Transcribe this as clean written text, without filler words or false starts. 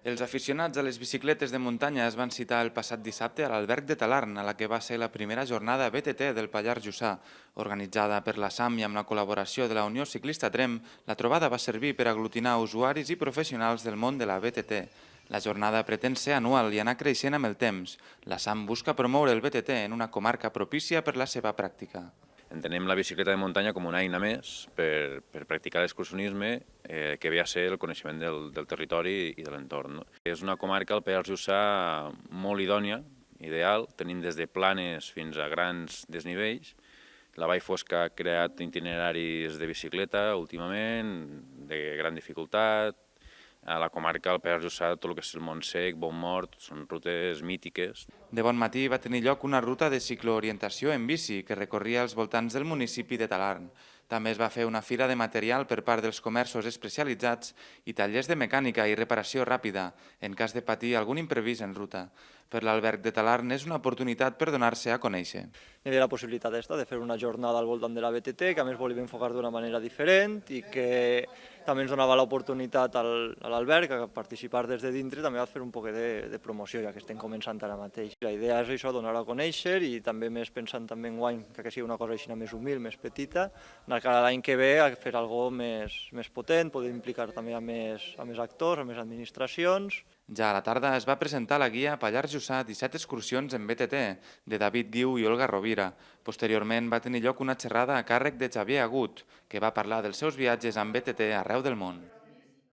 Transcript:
Els aficionats a les bicicletes de muntanya es van citar el passat dissabte a l'Alberg de Talarn, a la que va ser la primera jornada BTT del Pallars Jussà. Organitzada per la SAM i amb la col·laboració de la Unió Ciclista Trem, la trobada va servir per aglutinar usuaris i professionals del món de la BTT. La jornada pretén ser anual i anar creixent amb el temps. La SAM busca promoure el BTT en una comarca propícia per la seva pràctica. Entenem la bicicleta de muntanya com una eina més per practicar l'excursionisme que ve a ser el coneixement del territori i de l'entorn. És una comarca, el Pallars Jussà, molt idònia, ideal, tenim des de planes fins a grans desnivells. La Vall Fosca ha creat itineraris de bicicleta últimament, de gran dificultat. A la comarca, al Pallars Jussà, tot el que és el Montsec, Bontmort, són rutes mítiques. De bon matí va tenir lloc una ruta de cicloorientació en bici que recorria els voltants del municipi de Talarn. També es va fer una fira de material per part dels comerços especialitzats i tallers de mecànica i reparació ràpida, en cas de patir algun imprevist en ruta. Per l'Alberg de Talarn és una oportunitat per donar-se a conèixer. Hi havia la possibilitat de fer una jornada al voltant de la BTT, que a més volíem enfocar d'una manera diferent i que també ens donava l'oportunitat a l'Alberg a participar des de dintre i també a fer un poc de promoció, ja que estem començant ara mateix. La idea és això, donar a conèixer i també més pensant també en guany, que sigui una cosa així més humil, més petita, anar cara a l'any que ve a fer alguna cosa més potent, poder implicar també a més actors, a més administracions. Ja a la tarda es va presentar la guia Pallars Jussà 17 excursions en BTT, de David Guiu i Olga Rovira. Posteriorment va tenir lloc una xerrada a càrrec de Xavier Agut, que va parlar dels seus viatges amb BTT arreu del món.